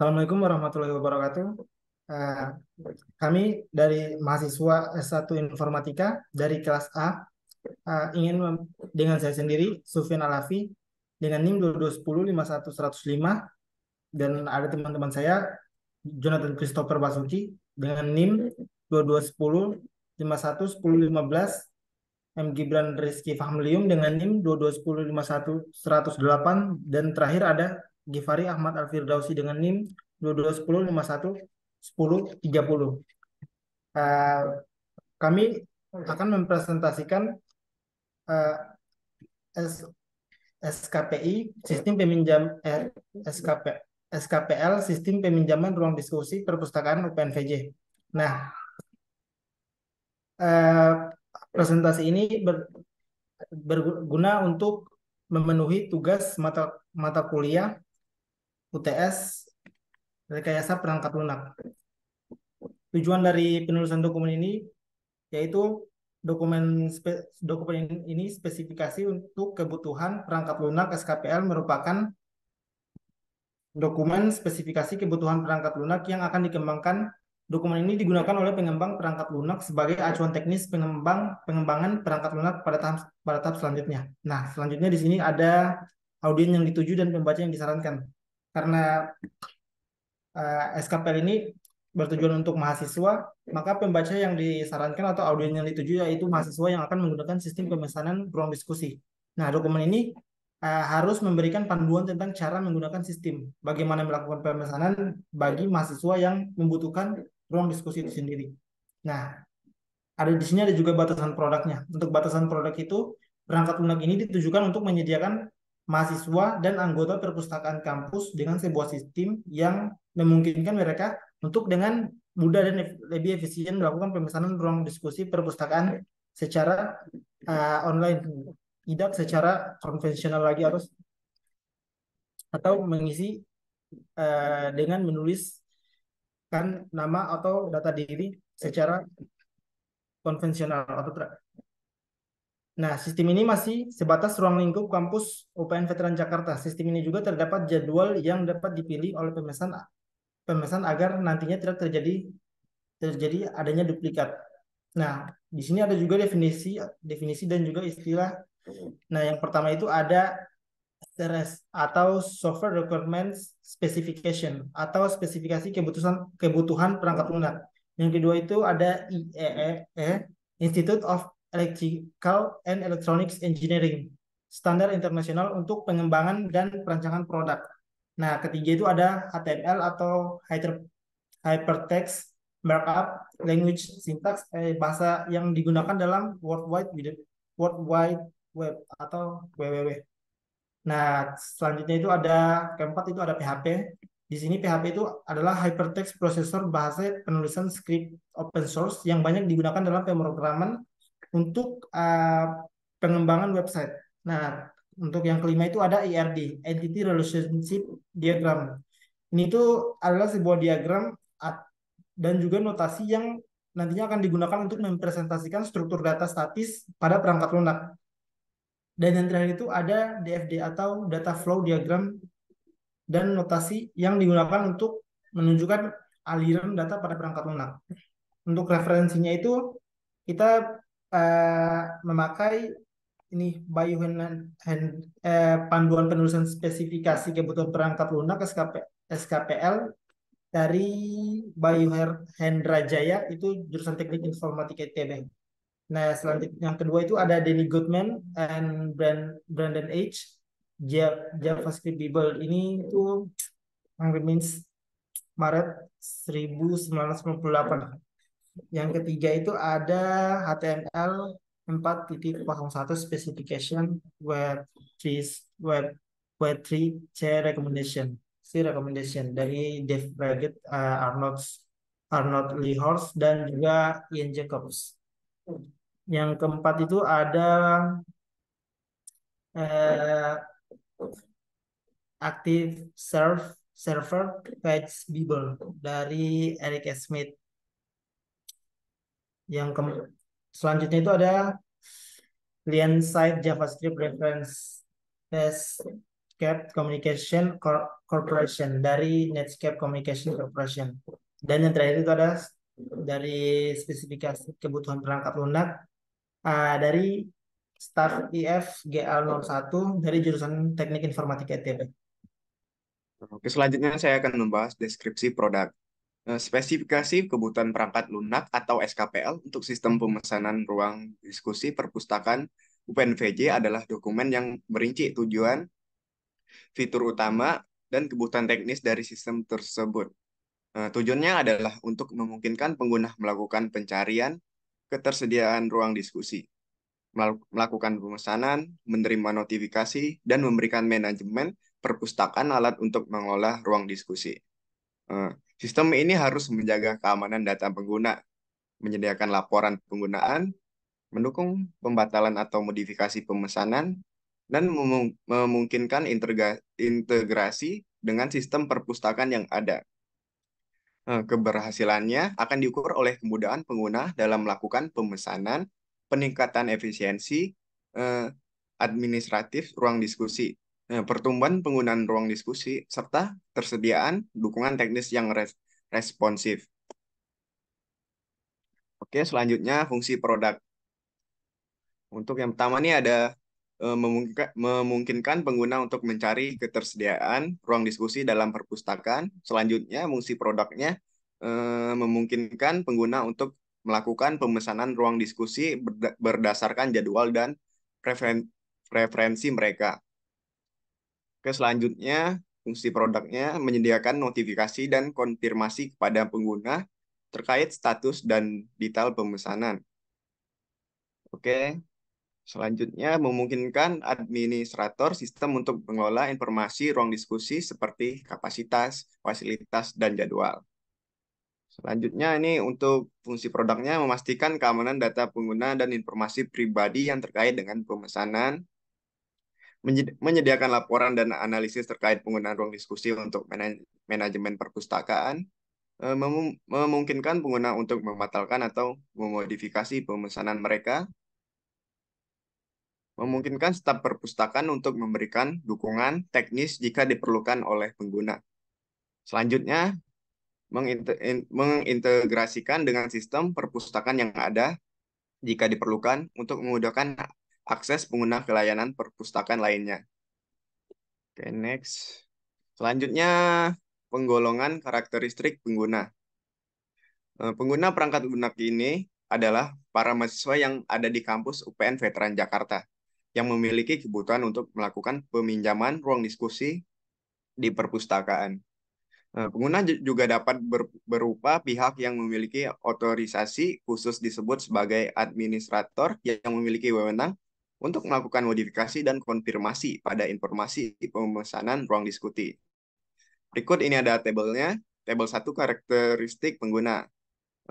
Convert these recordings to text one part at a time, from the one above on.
Assalamualaikum warahmatullahi wabarakatuh. Eh, Kami dari mahasiswa S1 Informatika dari kelas A dengan saya sendiri, Sufyan Alafi, dengan NIM 2210105, dan ada teman-teman saya, Jonathan Christopher Basuki, dengan NIM 2210511015, M. Gibran Rizky Fahmlium dengan NIM 221051108, dan terakhir ada Givari Ahmad Alfirdausi dengan NIM 2210511030. Eh, Kami akan mempresentasikan eh, S- SKPI Sistem Peminjam SKP, SKPL Sistem Peminjaman Ruang Diskusi Perpustakaan UPNVJ. Nah, eh, presentasi ini berguna untuk memenuhi tugas mata mata kuliah UTS Rekayasa Perangkat Lunak. Tujuan dari penulisan dokumen ini yaitu dokumen ini spesifikasi untuk kebutuhan perangkat lunak. SKPL merupakan dokumen spesifikasi kebutuhan perangkat lunak yang akan dikembangkan. Dokumen ini digunakan oleh pengembang perangkat lunak sebagai acuan teknis pengembangan perangkat lunak pada tahap selanjutnya. Nah, selanjutnya di sini ada audien yang dituju dan pembaca yang disarankan. Karena SKPL ini bertujuan untuk mahasiswa, maka pembaca yang disarankan atau audien yang dituju yaitu mahasiswa yang akan menggunakan sistem pemesanan ruang diskusi. Nah, dokumen ini harus memberikan panduan tentang cara menggunakan sistem, bagaimana melakukan pemesanan bagi mahasiswa yang membutuhkan ruang diskusi itu sendiri. Nah, di sini ada juga batasan produknya. Untuk batasan produk itu, perangkat lunak ini ditujukan untuk menyediakan mahasiswa dan anggota perpustakaan kampus dengan sebuah sistem yang memungkinkan mereka untuk dengan mudah dan lebih efisien melakukan pemesanan ruang diskusi perpustakaan secara online, tidak secara konvensional lagi atau mengisi dengan menuliskan nama atau data diri secara konvensional atau Nah, sistem ini masih sebatas ruang lingkup kampus UPN Veteran Jakarta. Sistem ini juga terdapat jadwal yang dapat dipilih oleh pemesan agar nantinya tidak terjadi adanya duplikat. Nah, di sini ada juga definisi dan juga istilah. Nah, yang pertama itu ada SRS atau Software Requirements Specification atau spesifikasi kebutuhan perangkat lunak. Yang kedua itu ada IEEE, Institute of Electrical and Electronics Engineering, standar internasional untuk pengembangan dan perancangan produk. Nah, ketiga itu ada HTML atau Hypertext Markup Language Syntax, bahasa yang digunakan dalam World Wide Web atau WWW. Nah, selanjutnya itu keempat itu ada PHP. Di sini PHP itu adalah Hypertext Processor, bahasa penulisan script open source yang banyak digunakan dalam pemrograman untuk pengembangan website. Nah, untuk yang kelima itu ada ERD, Entity Relationship Diagram. Ini itu adalah sebuah diagram dan juga notasi yang nantinya akan digunakan untuk mempresentasikan struktur data statis pada perangkat lunak. Dan yang terakhir itu ada DFD atau Data Flow Diagram dan notasi yang digunakan untuk menunjukkan aliran data pada perangkat lunak. Untuk referensinya itu kita memakai ini panduan penulisan spesifikasi kebutuhan perangkat lunak SKPL dari Bayu Hendra Jaya, itu jurusan Teknik Informatika ITB. Nah, selanjutnya yang kedua itu ada Danny Goodman and Brandon H. JavaScript Bible. Ini itu means Maret 1998. Yang ketiga itu ada HTML 4.01 Specification Web 3 C recommendation dari Dave Braggett, Arnold Lee Horst, dan juga Ian Jacobs. Yang keempat itu ada eh, Active Server Page Bible dari Eric S. Smith. Yang selanjutnya itu ada Client Side JavaScript Reference Test Netscape Communication Corporation, dari Netscape Communication Corporation. Dan yang terakhir itu ada dari spesifikasi kebutuhan perangkat lunak dari staff IF GL01 dari jurusan Teknik Informatika ITB. Oke, selanjutnya saya akan membahas deskripsi produk. Spesifikasi kebutuhan perangkat lunak atau SKPL untuk sistem pemesanan ruang diskusi perpustakaan UPNVJ adalah dokumen yang merinci tujuan, fitur utama, dan kebutuhan teknis dari sistem tersebut. Tujuannya adalah untuk memungkinkan pengguna melakukan pencarian, ketersediaan ruang diskusi, melakukan pemesanan, menerima notifikasi, dan memberikan manajemen perpustakaan alat untuk mengolah ruang diskusi. Sistem ini harus menjaga keamanan data pengguna, menyediakan laporan penggunaan, mendukung pembatalan atau modifikasi pemesanan, dan memungkinkan integrasi dengan sistem perpustakaan yang ada. Keberhasilannya akan diukur oleh kemudahan pengguna dalam melakukan pemesanan, peningkatan efisiensi administratif ruang diskusi, pertumbuhan penggunaan ruang diskusi, serta tersediaan dukungan teknis yang responsif. Oke, selanjutnya fungsi produk. Untuk yang pertama ini ada memungkinkan pengguna untuk mencari ketersediaan ruang diskusi dalam perpustakaan. Selanjutnya, fungsi produknya memungkinkan pengguna untuk melakukan pemesanan ruang diskusi berdasarkan jadwal dan preferensi mereka. Oke, selanjutnya, fungsi produknya menyediakan notifikasi dan konfirmasi kepada pengguna terkait status dan detail pemesanan. Oke, selanjutnya, memungkinkan administrator sistem untuk mengelola informasi ruang diskusi seperti kapasitas, fasilitas, dan jadwal. Selanjutnya, ini untuk fungsi produknya memastikan keamanan data pengguna dan informasi pribadi yang terkait dengan pemesanan, menyediakan laporan dan analisis terkait penggunaan ruang diskusi untuk manajemen perpustakaan, memungkinkan pengguna untuk membatalkan atau memodifikasi pemesanan mereka, memungkinkan staf perpustakaan untuk memberikan dukungan teknis jika diperlukan oleh pengguna. Selanjutnya, mengintegrasikan dengan sistem perpustakaan yang ada jika diperlukan untuk memudahkan akses pengguna ke layanan perpustakaan lainnya. Oke, next. Selanjutnya, penggolongan karakteristik pengguna. Pengguna perangkat lunak ini adalah para mahasiswa yang ada di kampus UPN Veteran Jakarta yang memiliki kebutuhan untuk melakukan peminjaman ruang diskusi di perpustakaan. Pengguna juga dapat berupa pihak yang memiliki otorisasi khusus disebut sebagai administrator yang memiliki wewenang untuk melakukan modifikasi dan konfirmasi pada informasi pemesanan ruang diskusi. Berikut ini ada tabelnya. Tabel 1 karakteristik pengguna.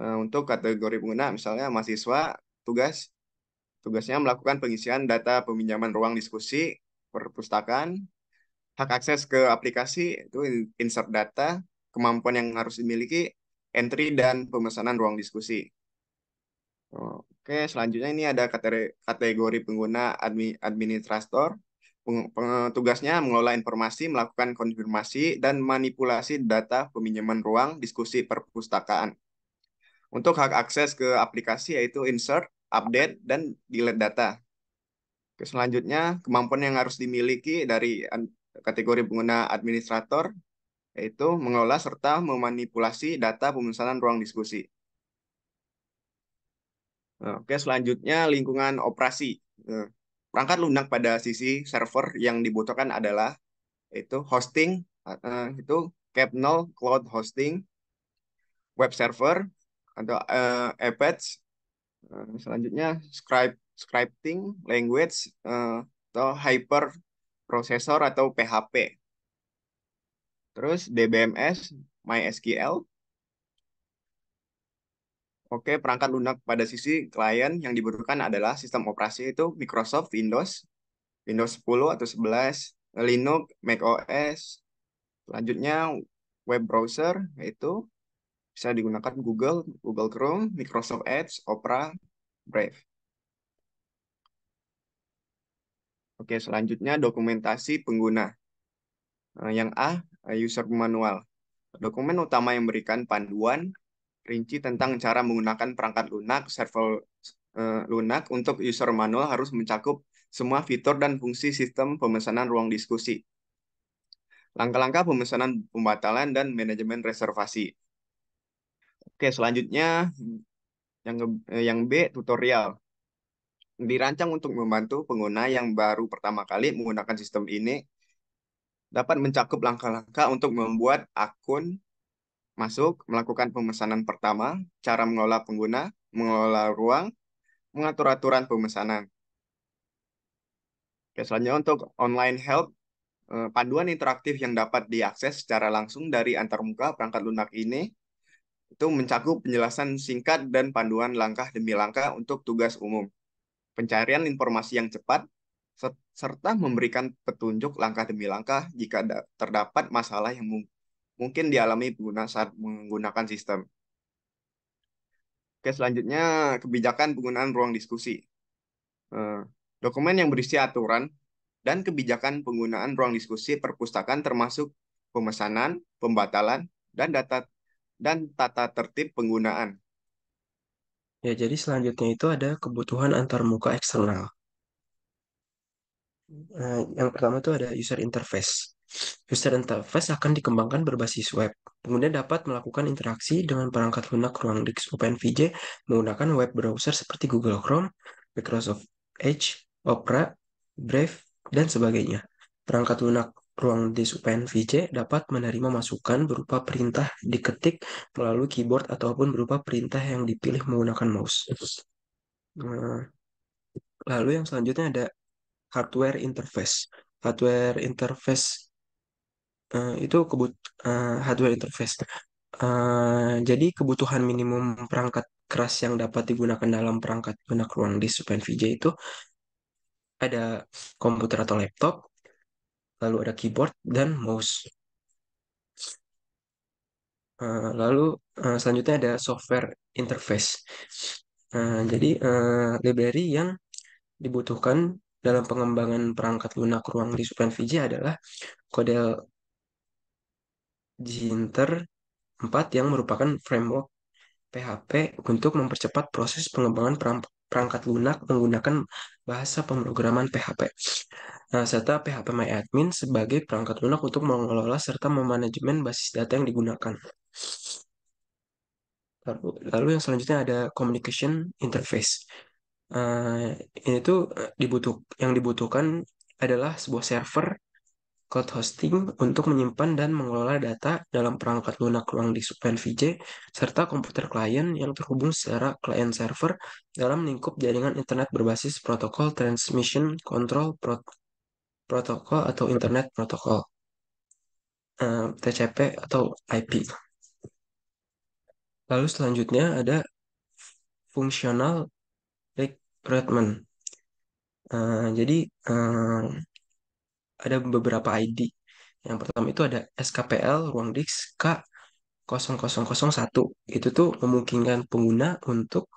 Untuk kategori pengguna misalnya mahasiswa, tugasnya melakukan pengisian data peminjaman ruang diskusi perpustakaan, hak akses ke aplikasi itu insert data, kemampuan yang harus dimiliki, entry dan pemesanan ruang diskusi. Oke, selanjutnya ini ada kategori pengguna administrator. Tugasnya mengelola informasi, melakukan konfirmasi, dan manipulasi data peminjaman ruang diskusi perpustakaan. Untuk hak akses ke aplikasi yaitu insert, update, dan delete data. Selanjutnya, kemampuan yang harus dimiliki dari kategori pengguna administrator yaitu mengelola serta memanipulasi data pemesanan ruang diskusi. Oke, selanjutnya lingkungan operasi. Perangkat lunak pada sisi server yang dibutuhkan adalah itu hosting, itu kernel cloud hosting, web server, atau Apache. Selanjutnya scripting language atau hyper processor atau PHP. Terus DBMS, MySQL. Oke, perangkat lunak pada sisi klien yang dibutuhkan adalah sistem operasi itu Microsoft Windows, Windows 10 atau 11, Linux, macOS. Selanjutnya web browser yaitu bisa digunakan Google, Google Chrome, Microsoft Edge, Opera, Brave. Oke, selanjutnya dokumentasi pengguna. Yang A, user manual. Dokumen utama yang memberikan panduan rinci tentang cara menggunakan perangkat lunak, server lunak untuk user manual harus mencakup semua fitur dan fungsi sistem pemesanan ruang diskusi, langkah-langkah pemesanan pembatalan, dan manajemen reservasi. Oke, selanjutnya yang B, tutorial. Dirancang untuk membantu pengguna yang baru pertama kali menggunakan sistem ini dapat mencakup langkah-langkah untuk membuat akun, masuk, melakukan pemesanan pertama, cara mengelola pengguna, mengelola ruang, mengatur aturan pemesanan. Oke, selanjutnya untuk online help, panduan interaktif yang dapat diakses secara langsung dari antarmuka perangkat lunak ini itu mencakup penjelasan singkat dan panduan langkah demi langkah untuk tugas umum, pencarian informasi yang cepat, serta memberikan petunjuk langkah demi langkah jika terdapat masalah yang mungkin dialami pengguna saat menggunakan sistem. Oke, selanjutnya kebijakan penggunaan ruang diskusi. Eh, Dokumen yang berisi aturan dan kebijakan penggunaan ruang diskusi perpustakaan termasuk pemesanan, pembatalan, dan tata tertib penggunaan. Ya, jadi selanjutnya itu ada kebutuhan antarmuka eksternal. Yang pertama itu ada user interface. User interface akan dikembangkan berbasis web. Pengguna dapat melakukan interaksi dengan perangkat lunak ruang disk OpenVJ menggunakan web browser seperti Google Chrome, Microsoft Edge, Opera, Brave, dan sebagainya. Perangkat lunak ruang disk OpenVJ dapat menerima masukan berupa perintah diketik melalui keyboard ataupun berupa perintah yang dipilih menggunakan mouse. Nah, lalu yang selanjutnya ada hardware interface. Hardware interface itu hardware interface. Jadi kebutuhan minimum perangkat keras yang dapat digunakan dalam perangkat lunak ruang disk OpenVJ itu ada komputer atau laptop, lalu ada keyboard dan mouse. Lalu selanjutnya ada software interface. Jadi library yang dibutuhkan dalam pengembangan perangkat lunak ruang disk OpenVJ adalah Codel Jinter 4 yang merupakan framework PHP untuk mempercepat proses pengembangan perangkat lunak menggunakan bahasa pemrograman PHP. Nah, serta PHP-MyAdmin sebagai perangkat lunak untuk mengelola serta memanajemen basis data yang digunakan. Lalu yang selanjutnya ada communication interface. Ini tuh yang dibutuhkan adalah sebuah server cloud hosting untuk menyimpan dan mengelola data dalam perangkat lunak ruang disk OpenVJ, serta komputer klien yang terhubung secara client server dalam lingkup jaringan internet berbasis protokol Transmission Control Protocol atau Internet Protocol, TCP atau IP. Lalu selanjutnya ada functional recruitment. Jadi ada beberapa ID. Yang pertama itu ada SKPL ruang disk K0001. Itu tuh memungkinkan pengguna untuk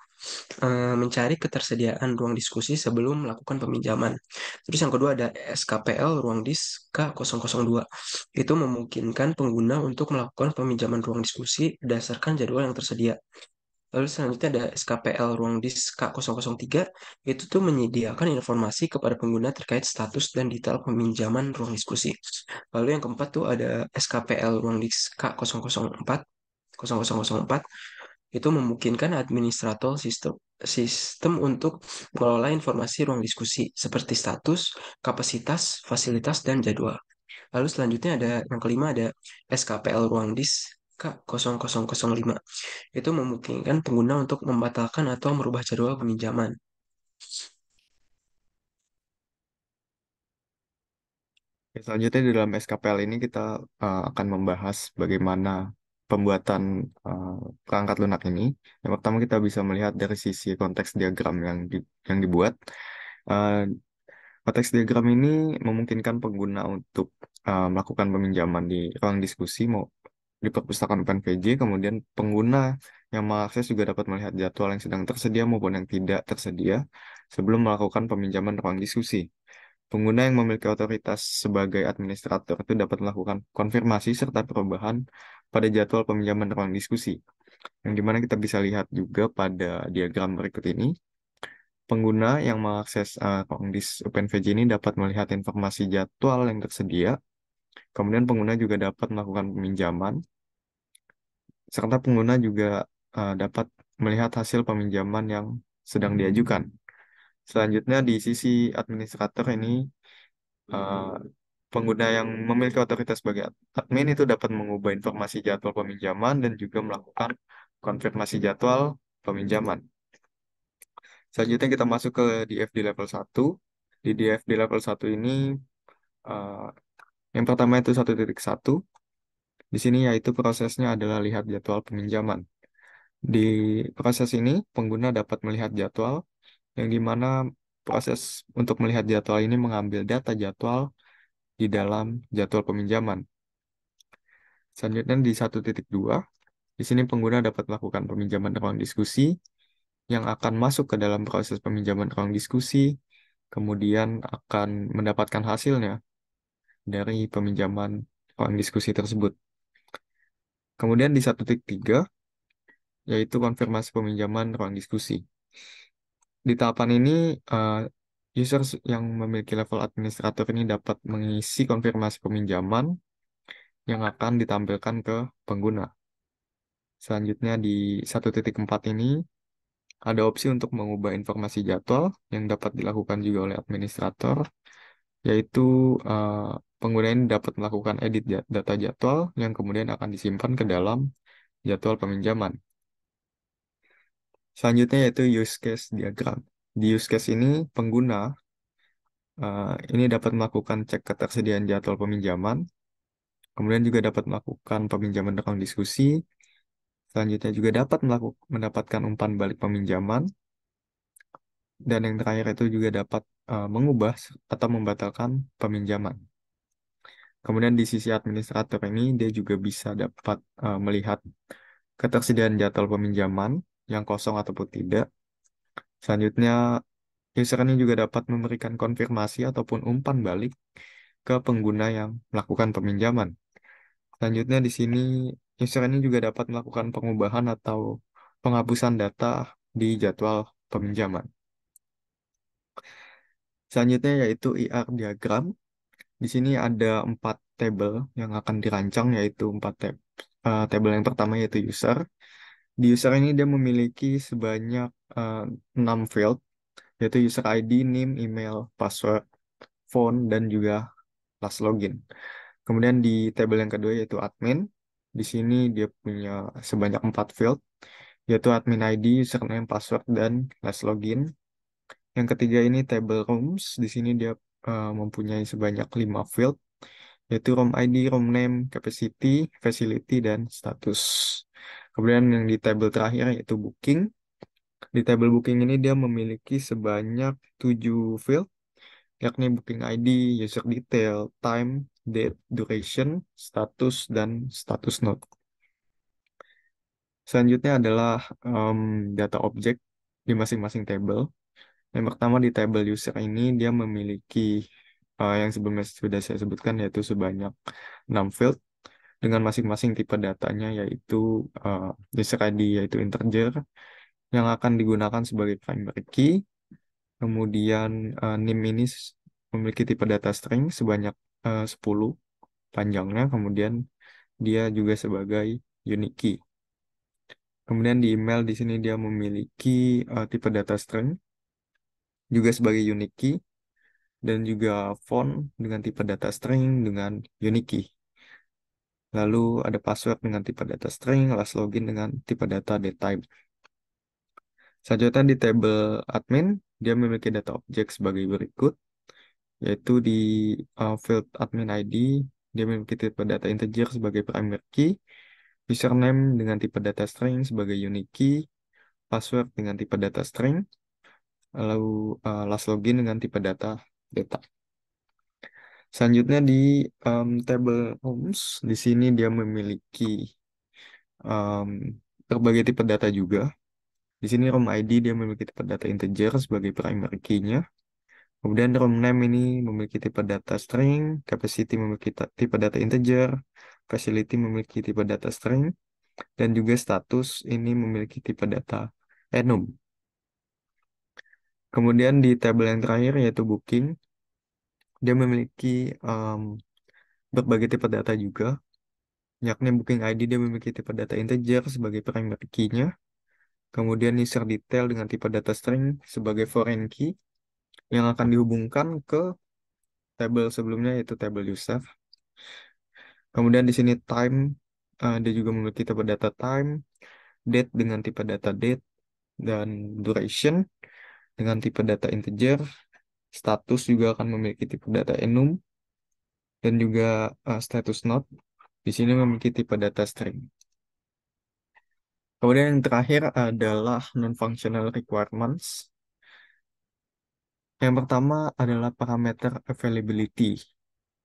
mencari ketersediaan ruang diskusi sebelum melakukan peminjaman. Terus yang kedua ada SKPL ruang disk K002. Itu memungkinkan pengguna untuk melakukan peminjaman ruang diskusi berdasarkan jadwal yang tersedia. Lalu selanjutnya ada SKPL ruang disk K003, itu tuh menyediakan informasi kepada pengguna terkait status dan detail peminjaman ruang diskusi. Lalu yang keempat tuh ada SKPL ruang disk K0004, itu memungkinkan administrator sistem untuk mengelola informasi ruang diskusi seperti status, kapasitas, fasilitas, dan jadwal. Lalu selanjutnya ada yang kelima ada SKPL ruang disk K0005. Itu memungkinkan pengguna untuk membatalkan atau merubah jadwal peminjaman. Oke, selanjutnya di dalam SKPL ini kita akan membahas bagaimana pembuatan uh, perangkat lunak ini. Yang pertama kita bisa melihat dari sisi konteks diagram yang dibuat. Uh, Konteks diagram ini memungkinkan pengguna untuk melakukan peminjaman di ruang diskusi mau di perpustakaan OpenVJ. Kemudian pengguna yang mengakses juga dapat melihat jadwal yang sedang tersedia maupun yang tidak tersedia sebelum melakukan peminjaman ruang diskusi. pengguna yang memiliki otoritas sebagai administrator itu dapat melakukan konfirmasi serta perubahan pada jadwal peminjaman ruang diskusi. Yang dimana kita bisa lihat juga pada diagram berikut ini, pengguna yang mengakses ruang OpenVJ ini dapat melihat informasi jadwal yang tersedia. Kemudian pengguna juga dapat melakukan peminjaman, serta pengguna juga dapat melihat hasil peminjaman yang sedang diajukan. Selanjutnya di sisi administrator ini, eh, pengguna yang memiliki otoritas sebagai admin itu dapat mengubah informasi jadwal peminjaman dan juga melakukan konfirmasi jadwal peminjaman. Selanjutnya kita masuk ke DFD level 1. Di DFD level 1 ini, eh, yang pertama itu 1.1. Di sini yaitu prosesnya adalah lihat jadwal peminjaman. Di proses ini, pengguna dapat melihat jadwal, yang dimana proses untuk melihat jadwal ini mengambil data jadwal di dalam jadwal peminjaman. Selanjutnya di 1.2, di sini pengguna dapat melakukan peminjaman ruang diskusi yang akan masuk ke dalam proses peminjaman ruang diskusi, kemudian akan mendapatkan hasilnya dari peminjaman ruang diskusi tersebut. Kemudian di 1.3, yaitu konfirmasi peminjaman ruang diskusi. Di tahapan ini, user yang memiliki level administrator ini dapat mengisi konfirmasi peminjaman yang akan ditampilkan ke pengguna. Selanjutnya di 1.4 ini, ada opsi untuk mengubah informasi jadwal yang dapat dilakukan juga oleh administrator, yaitu pengguna ini dapat melakukan edit data jadwal yang kemudian akan disimpan ke dalam jadwal peminjaman. Selanjutnya yaitu use case diagram. Di use case ini, pengguna ini dapat melakukan cek ketersediaan jadwal peminjaman, kemudian juga dapat melakukan peminjaman ruang diskusi, selanjutnya juga dapat mendapatkan umpan balik peminjaman, dan yang terakhir itu juga dapat mengubah atau membatalkan peminjaman. Kemudian di sisi administrator ini, dia juga bisa dapat melihat ketersediaan jadwal peminjaman yang kosong ataupun tidak. Selanjutnya, user ini juga dapat memberikan konfirmasi ataupun umpan balik ke pengguna yang melakukan peminjaman. Selanjutnya di sini, user ini juga dapat melakukan pengubahan atau penghapusan data di jadwal peminjaman. Selanjutnya yaitu IR diagram. Di sini ada 4 tabel yang akan dirancang, yaitu 4 tabel yang pertama yaitu user. Di user ini dia memiliki sebanyak 6 field, yaitu user ID, name, email, password, phone, dan juga last login. Kemudian di tabel yang kedua yaitu admin. Di sini dia punya sebanyak 4 field, yaitu admin ID, username, password, dan last login. Yang ketiga ini table rooms. Di sini dia mempunyai sebanyak 5 field, yaitu room ID, room name, capacity, facility, dan status. Kemudian yang di table terakhir yaitu booking. Di table booking ini dia memiliki sebanyak 7 field, yakni booking ID, user detail, time, date, duration, status, dan status note. Selanjutnya adalah data objek di masing-masing table. Yang pertama di table user ini dia memiliki yang sebelumnya sudah saya sebutkan, yaitu sebanyak 6 field dengan masing-masing tipe datanya, yaitu user ID yaitu integer yang akan digunakan sebagai primary key. Kemudian name ini memiliki tipe data string sebanyak 10 panjangnya, kemudian dia juga sebagai unique key. Kemudian di email di sini dia memiliki tipe data string juga sebagai unique key, dan juga font dengan tipe data string dengan unique key. Lalu ada password dengan tipe data string, last login dengan tipe data date type. Selanjutnya di table admin, dia memiliki data objek sebagai berikut, yaitu di field admin ID, dia memiliki tipe data integer sebagai primary key, username dengan tipe data string sebagai unique key, password dengan tipe data string, lalu last login dengan tipe data data. Selanjutnya di table rooms, di sini dia memiliki um, berbagai tipe data juga. Di sini room ID dia memiliki tipe data integer sebagai primary key-nya. Kemudian room name ini memiliki tipe data string, capacity memiliki tipe data integer, facility memiliki tipe data string, dan juga status ini memiliki tipe data enum. Kemudian di tabel yang terakhir yaitu booking, dia memiliki berbagai tipe data juga, yakni booking ID dia memiliki tipe data integer sebagai primary key-nya, kemudian user detail dengan tipe data string sebagai foreign key yang akan dihubungkan ke tabel sebelumnya yaitu tabel user. Kemudian di sini time, dia juga memiliki tipe data time, date dengan tipe data date, dan duration dengan tipe data integer, status juga akan memiliki tipe data enum, dan juga status node di sini memiliki tipe data string. Kemudian yang terakhir adalah non-functional requirements. Yang pertama adalah parameter availability.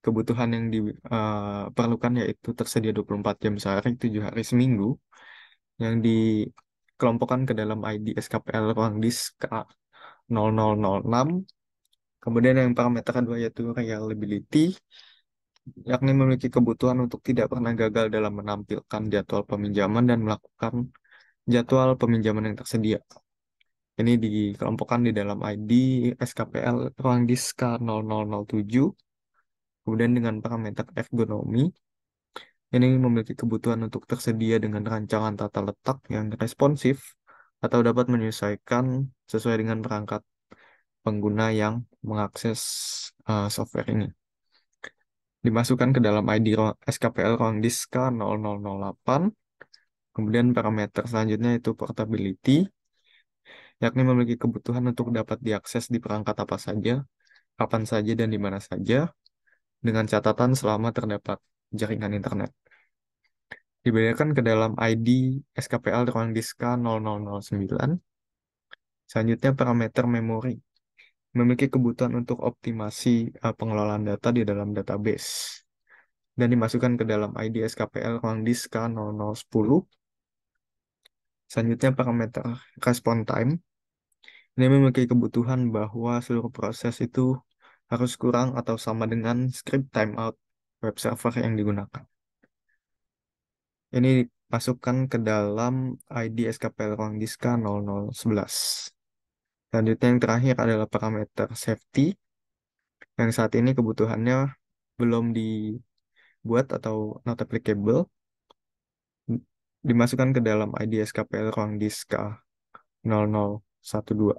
Kebutuhan yang diperlukan yaitu tersedia 24 jam sehari, 7 hari seminggu, yang dikelompokkan ke dalam ID SKPL ruang disk K0006. Kemudian yang parameter kedua yaitu reliability, yakni memiliki kebutuhan untuk tidak pernah gagal dalam menampilkan jadwal peminjaman dan melakukan jadwal peminjaman yang tersedia. Ini dikelompokkan di dalam ID SKPL ruang disk K0007. Kemudian dengan parameter ergonomi, ini memiliki kebutuhan untuk tersedia dengan rancangan tata letak yang responsif atau dapat menyesuaikan sesuai dengan perangkat pengguna yang mengakses software ini. Dimasukkan ke dalam ID SKPL ruang disk K0008. Kemudian parameter selanjutnya itu portability, yakni memiliki kebutuhan untuk dapat diakses di perangkat apa saja, kapan saja, dan di mana saja, dengan catatan selama terdapat jaringan internet. Dibedakan ke dalam ID SKPL ruang disk K0009. Selanjutnya parameter memori, memiliki kebutuhan untuk optimasi pengelolaan data di dalam database, dan dimasukkan ke dalam ID SKPL ruang disk K0010. Selanjutnya parameter response time, ini memiliki kebutuhan bahwa seluruh proses itu harus kurang atau sama dengan script timeout web server yang digunakan. Ini dimasukkan ke dalam ID SKPL ruang disk K0011. Selanjutnya yang terakhir adalah parameter safety, yang saat ini kebutuhannya belum dibuat atau not applicable, dimasukkan ke dalam ID SKPL ruang disk K0012.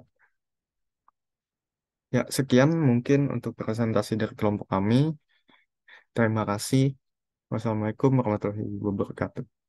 Ya, sekian mungkin untuk presentasi dari kelompok kami. Terima kasih. Wassalamualaikum warahmatullahi wabarakatuh.